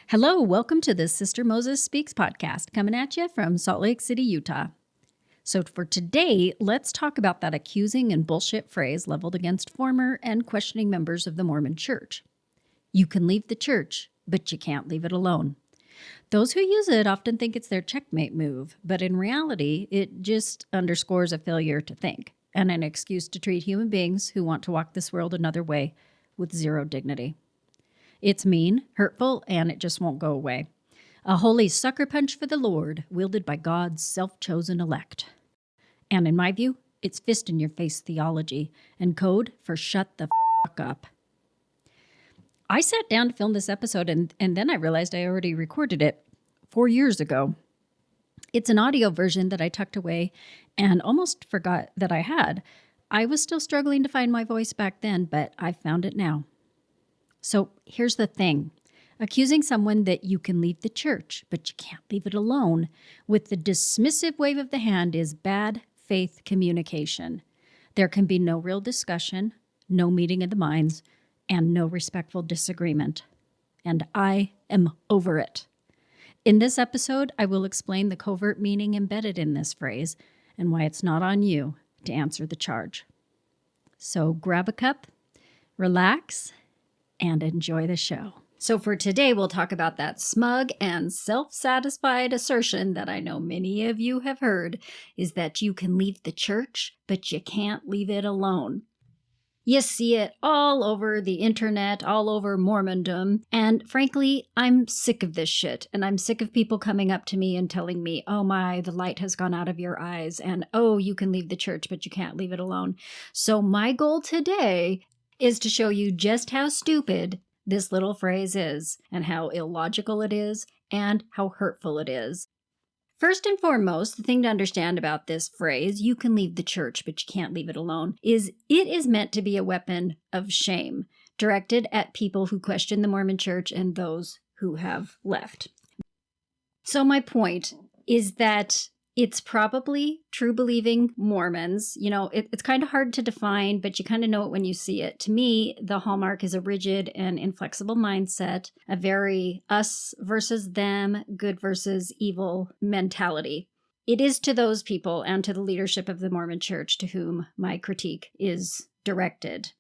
Hello, welcome to the Sister Moses Speaks podcast, coming at you from Salt Lake City, Utah. So for today, let's talk about that accusing and bullshit phrase leveled against former and questioning members of the Mormon Church. You can leave the church, but you can't leave it alone. Those who use it often think it's their checkmate move, but in reality, it just underscores a failure to think and an excuse to treat human beings who want to walk this world another way with zero dignity. It's mean, hurtful, and it just won't go away. A holy sucker punch for the Lord, wielded by God's self-chosen elect. And in my view, it's fist-in-your-face theology and code for shut the fuck up. I sat down to film this episode, and then I realized I already recorded it 4 years ago. It's an audio version that I tucked away and almost forgot that I had. I was still struggling to find my voice back then, but I found it now. So here's the thing. Accusing someone that you can leave the church, but you can't leave it alone, with the dismissive wave of the hand is bad faith communication. There can be no real discussion, no meeting of the minds, and no respectful disagreement. And I am over it. In this episode, I will explain the covert meaning embedded in this phrase and why it's not on you to answer the charge. So grab a cup, relax, and enjoy the show. So for today, we'll talk about that smug and self-satisfied assertion that I know many of you have heard, is that you can leave the church, but you can't leave it alone. You see it all over the internet, all over Mormondom, and frankly, I'm sick of this shit, and I'm sick of people coming up to me and telling me, oh my, the light has gone out of your eyes, and oh, you can leave the church, but you can't leave it alone. So my goal today is to show you just how stupid this little phrase is, and how illogical it is, and how hurtful it is. First and foremost, the thing to understand about this phrase, you can leave the church, but you can't leave it alone, is it is meant to be a weapon of shame, directed at people who question the Mormon Church and those who have left. So my point is that it's probably true-believing Mormons. You know, it's kind of hard to define, but you kind of know it when you see it. To me, the hallmark is a rigid and inflexible mindset, a very us versus them, good versus evil mentality. It is to those people and to the leadership of the Mormon Church to whom my critique is directed.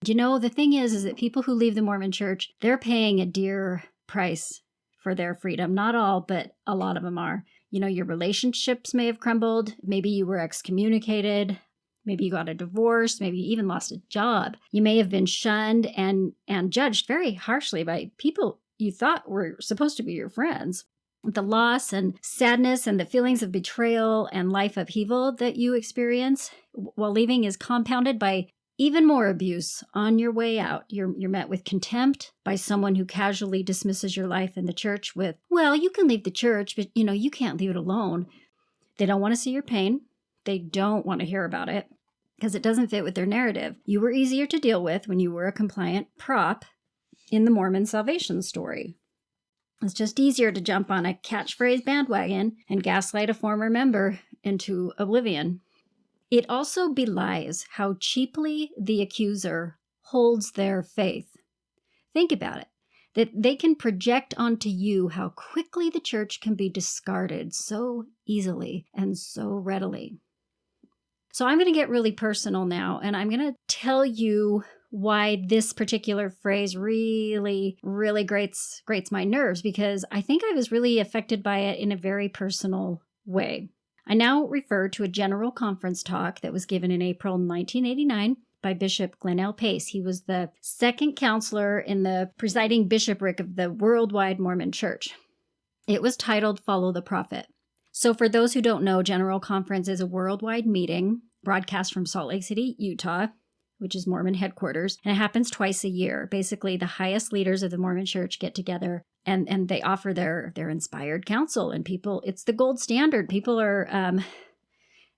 You know, the thing is that people who leave the Mormon Church, they're paying a dear price for their freedom. Not all, but a lot of them are. You know, your relationships may have crumbled. Maybe you were excommunicated. Maybe you got a divorce. Maybe you even lost a job. You may have been shunned and judged very harshly by people you thought were supposed to be your friends. The loss and sadness and the feelings of betrayal and life upheaval that you experience while leaving is compounded by even more abuse on your way out. You're met with contempt by someone who casually dismisses your life in the church with, well, you can leave the church, but you can't leave it alone. They don't want to see your pain. They don't want to hear about it because it doesn't fit with their narrative. You were easier to deal with when you were a compliant prop in the Mormon salvation story. It's just easier to jump on a catchphrase bandwagon and gaslight a former member into oblivion. It also belies how cheaply the accuser holds their faith. Think about it, that they can project onto you how quickly the church can be discarded so easily and so readily. So I'm going to get really personal now, and I'm going to tell you why this particular phrase really, really grates my nerves, because I think I was really affected by it in a very personal way. I now refer to a general conference talk that was given in April 1989 by Bishop Glenn L. Pace. He was the second counselor in the presiding bishopric of the Worldwide Mormon Church. It was titled Follow the Prophet. So for those who don't know, General Conference is a worldwide meeting broadcast from Salt Lake City, Utah, which is Mormon headquarters, and it happens twice a year. Basically, the highest leaders of the Mormon Church get together and they offer their inspired counsel, and people, it's the gold standard. People are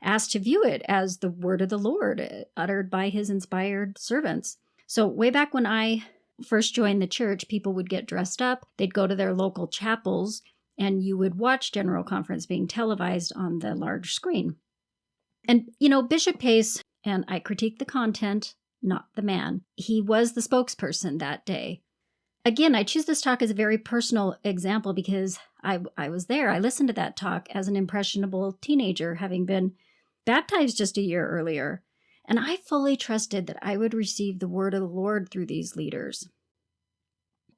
asked to view it as the word of the Lord uttered by his inspired servants. So way back when I first joined the church, people would get dressed up, they'd go to their local chapels, and you would watch General Conference being televised on the large screen. And, Bishop Pace, and I critique the content, not the man. He was the spokesperson that day. Again, I choose this talk as a very personal example because I was there. I listened to that talk as an impressionable teenager, having been baptized just a year earlier. And I fully trusted that I would receive the word of the Lord through these leaders.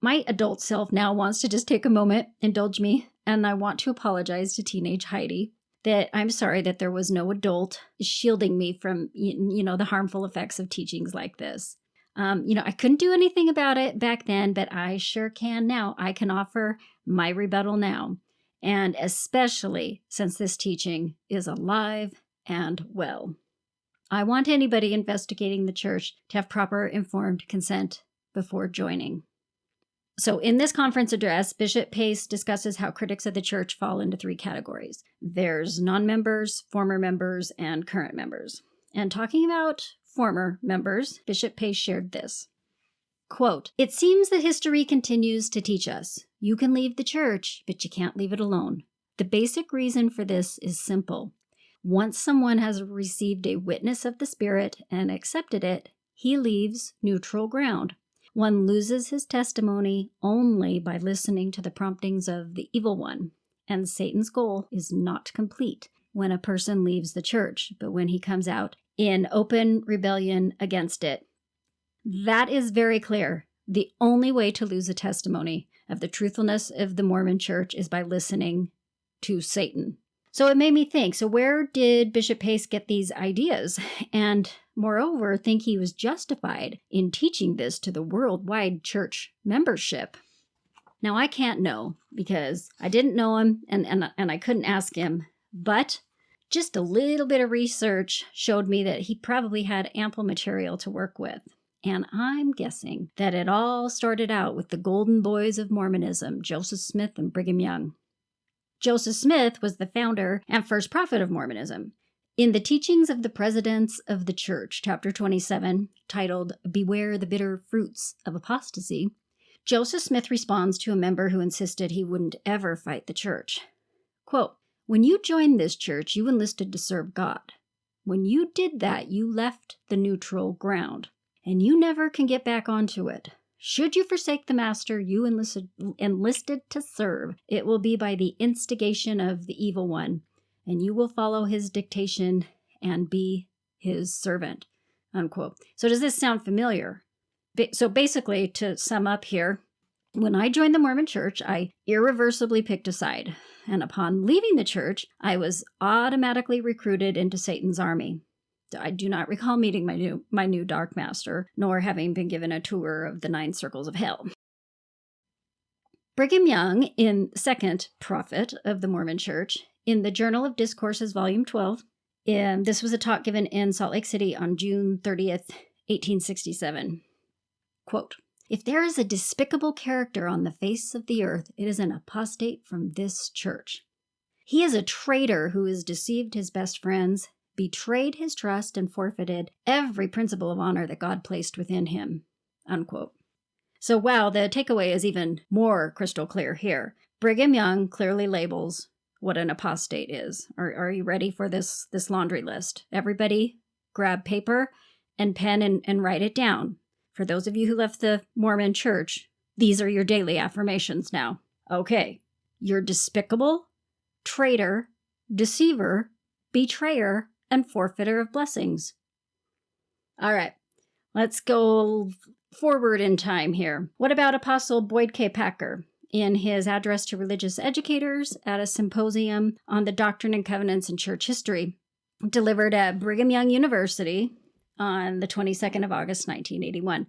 My adult self now wants to just take a moment, indulge me, and I want to apologize to teenage Heidi that I'm sorry that there was no adult shielding me from, the harmful effects of teachings like this. I couldn't do anything about it back then, but I sure can now. I can offer my rebuttal now, and especially since this teaching is alive and well. I want anybody investigating the church to have proper informed consent before joining. So in this conference address, Bishop Pace discusses how critics of the church fall into three categories. There's non-members, former members, and current members. And talking about former members, Bishop Pace shared this. Quote, "It seems that history continues to teach us. You can leave the church, but you can't leave it alone. The basic reason for this is simple. Once someone has received a witness of the Spirit and accepted it, he leaves neutral ground. One loses his testimony only by listening to the promptings of the evil one, and Satan's goal is not complete when a person leaves the church, but when he comes out in open rebellion against it. That is very clear. The only way to lose a testimony of the truthfulness of the Mormon church is by listening to Satan." So it made me think, so where did Bishop Pace get these ideas? And moreover, think he was justified in teaching this to the worldwide church membership? Now, I can't know because I didn't know him and I couldn't ask him, but just a little bit of research showed me that he probably had ample material to work with. And I'm guessing that it all started out with the golden boys of Mormonism, Joseph Smith and Brigham Young. Joseph Smith was the founder and first prophet of Mormonism. In the Teachings of the Presidents of the Church, chapter 27, titled Beware the Bitter Fruits of Apostasy, Joseph Smith responds to a member who insisted he wouldn't ever fight the church. Quote, "When you joined this church, you enlisted to serve God. When you did that, you left the neutral ground, and you never can get back onto it. Should you forsake the master you enlisted to serve, it will be by the instigation of the evil one, and you will follow his dictation and be his servant." Unquote. So does this sound familiar? So basically, to sum up here, when I joined the Mormon church, I irreversibly picked a side. And upon leaving the church, I was automatically recruited into Satan's army. I do not recall meeting my new dark master, nor having been given a tour of the 9 circles of hell. Brigham Young, in second prophet of the Mormon Church, in the Journal of Discourses, Volume 12, this was a talk given in Salt Lake City on June 30th, 1867. Quote, "If there is a despicable character on the face of the earth, it is an apostate from this church. He is a traitor who has deceived his best friends, betrayed his trust, and forfeited every principle of honor that God placed within him." Unquote. So wow, the takeaway is even more crystal clear here. Brigham Young clearly labels what an apostate is. Are you ready for this laundry list? Everybody grab paper and pen and write it down. For those of you who left the Mormon church, these are your daily affirmations now. Okay, you're despicable, traitor, deceiver, betrayer, and forfeiter of blessings. All right, let's go forward in time here. What about Apostle Boyd K. Packer? In his address to religious educators at a symposium on the Doctrine and Covenants in Church History, delivered at Brigham Young University on the 22nd of August, 1981.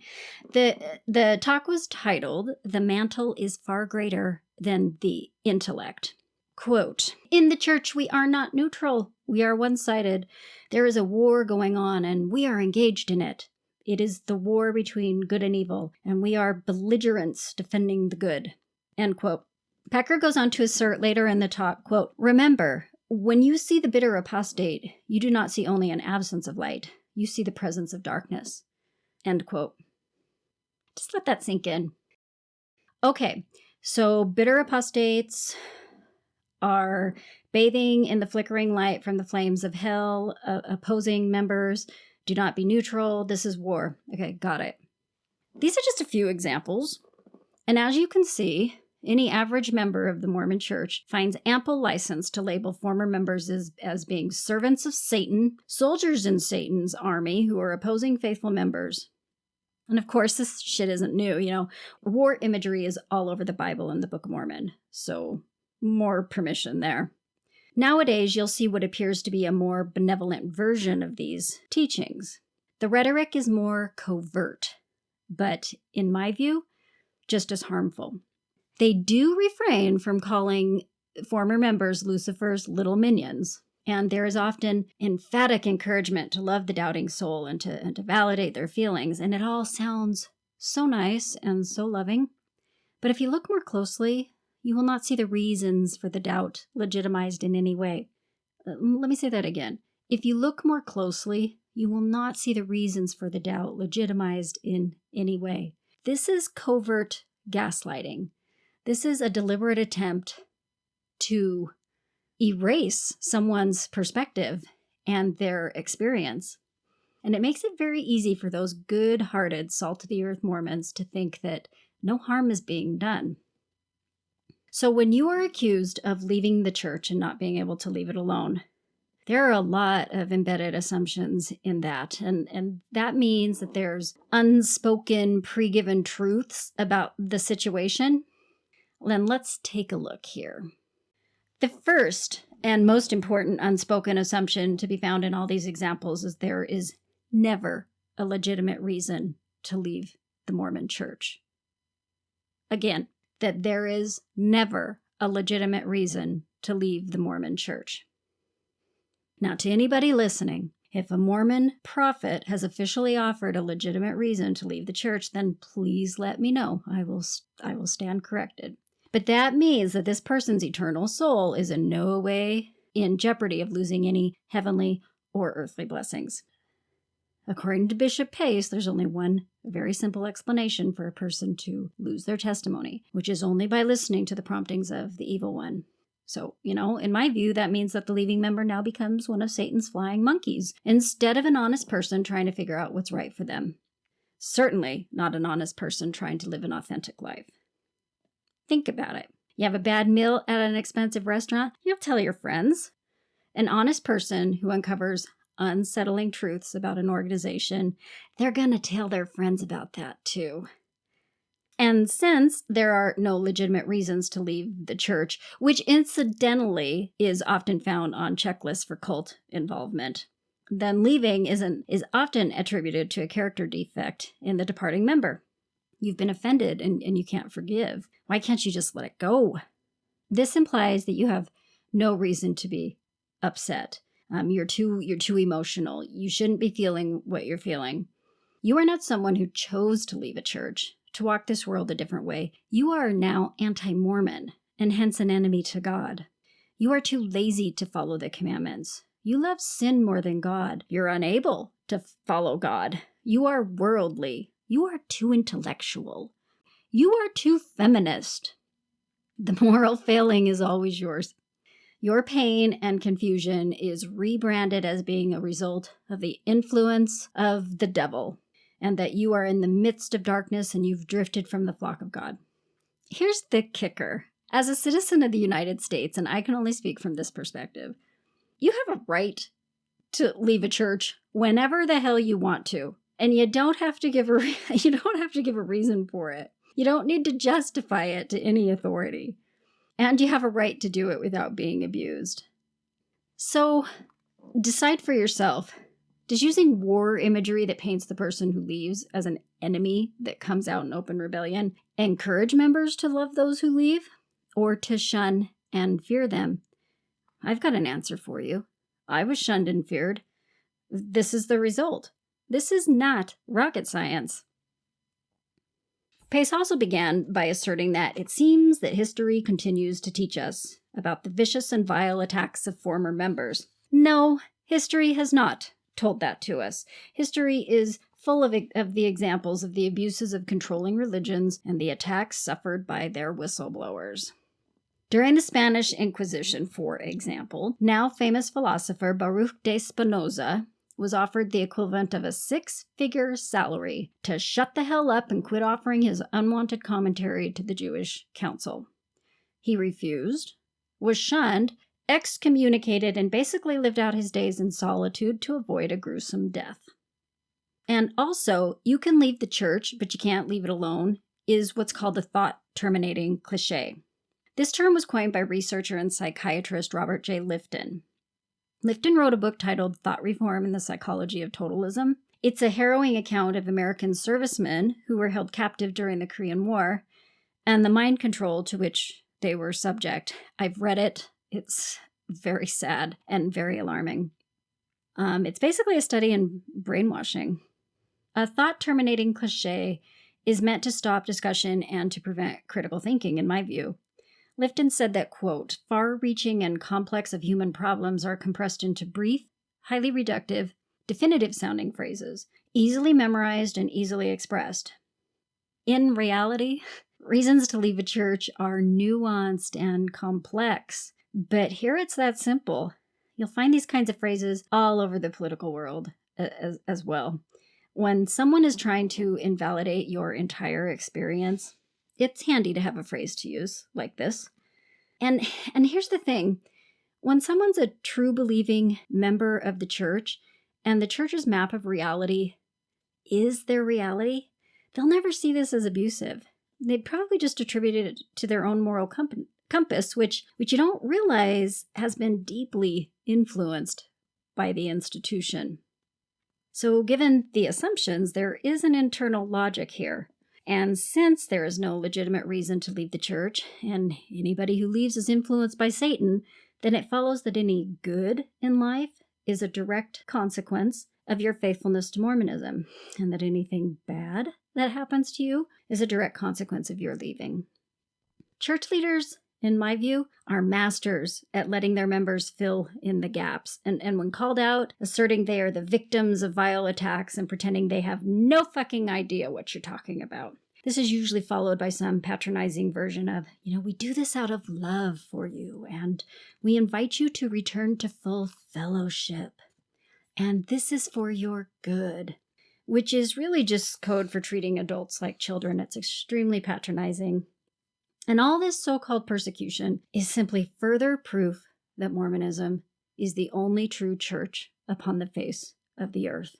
The talk was titled, "The Mantle is Far Greater Than the Intellect." Quote, "In the church, we are not neutral. We are one-sided. There is a war going on, and we are engaged in it. It is the war between good and evil, and we are belligerents defending the good." End quote. Packer goes on to assert later in the talk, quote, "Remember, when you see the bitter apostate, you do not see only an absence of light. You see the presence of darkness." End quote. Just let that sink in. Okay, so bitter apostates are bathing in the flickering light from the flames of hell, opposing members Do not be neutral. This is war. Okay, got it. These are just a few examples. And as you can see, any average member of the Mormon Church finds ample license to label former members as being servants of Satan, soldiers in Satan's army who are opposing faithful members. And of course, this shit isn't new. War imagery is all over the Bible and the Book of Mormon. So more permission there. Nowadays, you'll see what appears to be a more benevolent version of these teachings. The rhetoric is more covert, but in my view, just as harmful. They do refrain from calling former members Lucifer's little minions, and there is often emphatic encouragement to love the doubting soul and to validate their feelings, and it all sounds so nice and so loving. But if you look more closely, you will not see the reasons for the doubt legitimized in any way. Let me say that again. If you look more closely, you will not see the reasons for the doubt legitimized in any way. This is covert gaslighting. This is a deliberate attempt to erase someone's perspective and their experience. And it makes it very easy for those good-hearted, salt-of-the-earth Mormons to think that no harm is being done. So when you are accused of leaving the church and not being able to leave it alone, there are a lot of embedded assumptions in that. And that means that there's unspoken, pre-given truths about the situation. Then let's take a look here. The first and most important unspoken assumption to be found in all these examples is there is never a legitimate reason to leave the Mormon church. Again, that there is never a legitimate reason to leave the Mormon church. Now, to anybody listening, if a Mormon prophet has officially offered a legitimate reason to leave the church, then please let me know. I will stand corrected. But that means that this person's eternal soul is in no way in jeopardy of losing any heavenly or earthly blessings. According to Bishop Pace, there's only one very simple explanation for a person to lose their testimony, which is only by listening to the promptings of the evil one. So, in my view, that means that the leaving member now becomes one of Satan's flying monkeys, instead of an honest person trying to figure out what's right for them. Certainly not an honest person trying to live an authentic life. Think about it. You have a bad meal at an expensive restaurant, you'll tell your friends. An honest person who uncovers unsettling truths about an organization, they're going to tell their friends about that too. And since there are no legitimate reasons to leave the church, which incidentally is often found on checklists for cult involvement, then leaving is often attributed to a character defect in the departing member. You've been offended and you can't forgive. Why can't you just let it go? This implies that you have no reason to be upset. You're too emotional. You shouldn't be feeling what you're feeling. You are not someone who chose to leave a church, to walk this world a different way. You are now anti-Mormon, and hence an enemy to God. You are too lazy to follow the commandments. You love sin more than God. You're unable to follow God. You are worldly. You are too intellectual. You are too feminist. The moral failing is always yours. Your pain and confusion is rebranded as being a result of the influence of the devil, and that you are in the midst of darkness and you've drifted from the flock of God. Here's the kicker. As a citizen of the United States, and I can only speak from this perspective, you have a right to leave a church whenever the hell you want to, and you don't have to give a reason for it. You don't need to justify it to any authority. And you have a right to do it without being abused. So, decide for yourself. Does using war imagery that paints the person who leaves as an enemy that comes out in open rebellion encourage members to love those who leave, or to shun and fear them? I've got an answer for you. I was shunned and feared. This is the result. This is not rocket science. Pace also began by asserting that it seems that history continues to teach us about the vicious and vile attacks of former members. No, history has not told that to us. History is full of the examples of the abuses of controlling religions and the attacks suffered by their whistleblowers. During the Spanish Inquisition, for example, now famous philosopher Baruch de Spinoza was offered the equivalent of a 6-figure salary to shut the hell up and quit offering his unwanted commentary to the Jewish council. He refused, was shunned, excommunicated, and basically lived out his days in solitude to avoid a gruesome death. And also, you can leave the church, but you can't leave it alone, is what's called the thought-terminating cliche. This term was coined by researcher and psychiatrist Robert J. Lifton. Lifton wrote a book titled Thought Reform and the Psychology of Totalism. It's a harrowing account of American servicemen who were held captive during the Korean War and the mind control to which they were subject. I've read it. It's very sad and very alarming. It's basically a study in brainwashing. A thought-terminating cliche is meant to stop discussion and to prevent critical thinking, in my view. Lifton said that, quote, far-reaching and complex of human problems are compressed into brief, highly reductive, definitive-sounding phrases, easily memorized and easily expressed. In reality, reasons to leave a church are nuanced and complex, but here it's that simple. You'll find these kinds of phrases all over the political world as well. When someone is trying to invalidate your entire experience, it's handy to have a phrase to use like this. And here's the thing. When someone's a true believing member of the church and the church's map of reality is their reality, they'll never see this as abusive. They'd probably just attribute it to their own moral compass, which you don't realize has been deeply influenced by the institution. So given the assumptions, there is an internal logic here. And since there is no legitimate reason to leave the church, and anybody who leaves is influenced by Satan, then it follows that any good in life is a direct consequence of your faithfulness to Mormonism, and that anything bad that happens to you is a direct consequence of your leaving. Church leaders, in my view, are masters at letting their members fill in the gaps, and when called out, asserting they are the victims of vile attacks and pretending they have no fucking idea what you're talking about. This is usually followed by some patronizing version of, we do this out of love for you, and we invite you to return to full fellowship. And this is for your good, which is really just code for treating adults like children. It's extremely patronizing. And all this so-called persecution is simply further proof that Mormonism is the only true church upon the face of the earth.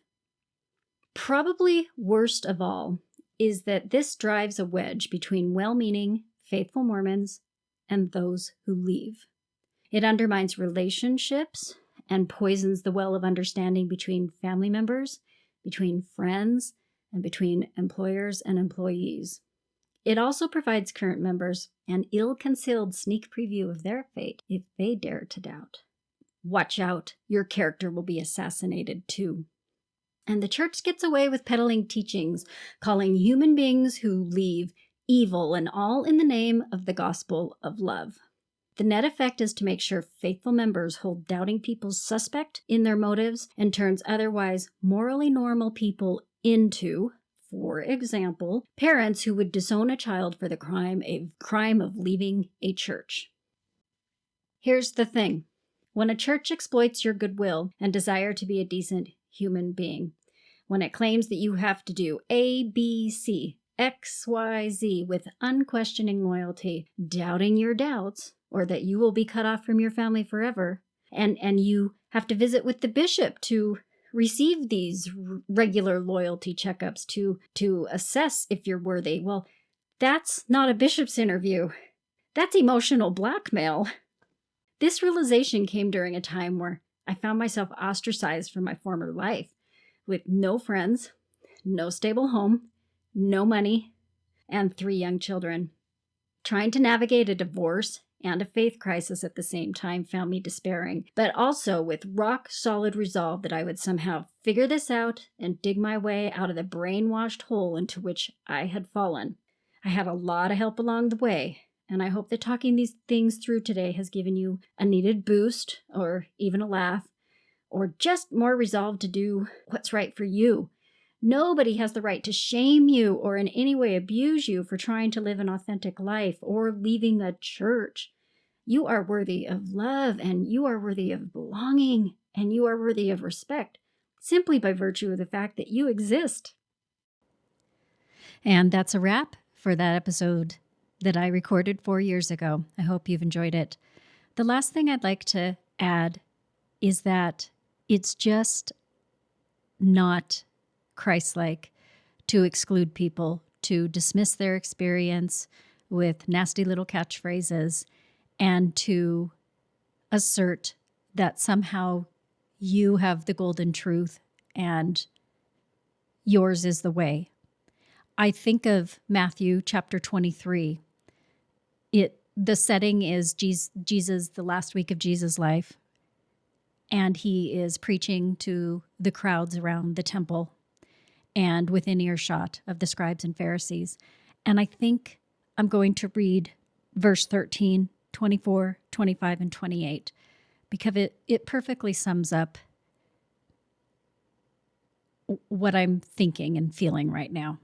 Probably worst of all is that this drives a wedge between well-meaning, faithful Mormons and those who leave. It undermines relationships and poisons the well of understanding between family members, between friends, and between employers and employees. It also provides current members an ill-concealed sneak preview of their fate if they dare to doubt. Watch out, your character will be assassinated too. And the church gets away with peddling teachings, calling human beings who leave evil, and all in the name of the gospel of love. The net effect is to make sure faithful members hold doubting people suspect in their motives and turns otherwise morally normal people into, for example, parents who would disown a child for the crime of leaving a church. Here's the thing. When a church exploits your goodwill and desire to be a decent human being, when it claims that you have to do A, B, C, X, Y, Z with unquestioning loyalty, doubting your doubts, or that you will be cut off from your family forever, and you have to visit with the bishop to receive these regular loyalty checkups to assess if you're worthy. Well, that's not a bishop's interview. That's emotional blackmail. This realization came during a time where I found myself ostracized from my former life, with no friends, no stable home, no money, and 3 young children. Trying to navigate a divorce and a faith crisis at the same time found me despairing, but also with rock-solid resolve that I would somehow figure this out and dig my way out of the brainwashed hole into which I had fallen. I had a lot of help along the way, and I hope that talking these things through today has given you a needed boost, or even a laugh, or just more resolve to do what's right for you. Nobody has the right to shame you or in any way abuse you for trying to live an authentic life or leaving a church. You are worthy of love, and you are worthy of belonging, and you are worthy of respect. simply by virtue of the fact that you exist. And that's a wrap for that episode that I recorded 4 years ago. I hope you've enjoyed it. The last thing I'd like to add is that it's just not Christ-like to exclude people, to dismiss their experience with nasty little catchphrases, and to assert that somehow you have the golden truth and yours is the way. I think of Matthew chapter 23. The setting is Jesus, the last week of Jesus' life, and he is preaching to the crowds around the temple and within earshot of the scribes and Pharisees. And I think I'm going to read verse 13, 24, 25, and 28, because it perfectly sums up what I'm thinking and feeling right now.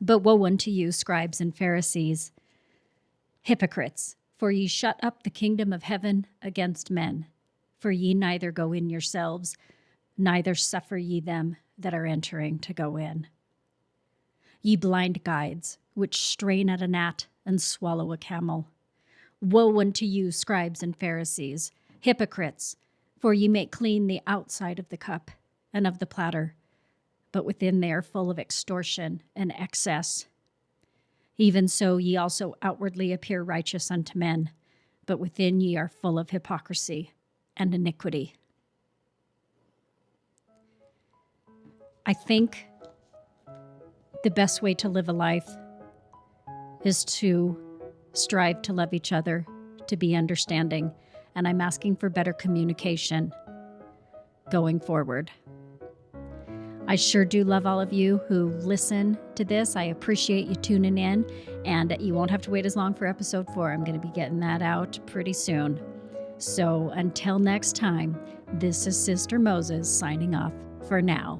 But woe unto you, scribes and Pharisees, hypocrites, for ye shut up the kingdom of heaven against men. For ye neither go in yourselves, neither suffer ye them that are entering to go in. Ye blind guides, which strain at a gnat and swallow a camel. Woe unto you, scribes and Pharisees, hypocrites, for ye make clean the outside of the cup and of the platter, but within they are full of extortion and excess. Even so ye also outwardly appear righteous unto men, but within ye are full of hypocrisy and iniquity. I think the best way to live a life is to strive to love each other, to be understanding, and I'm asking for better communication going forward. I sure do love all of you who listen to this. I appreciate you tuning in, and you won't have to wait as long for episode 4. I'm going to be getting that out pretty soon. So until next time, this is Sister Moses signing off for now.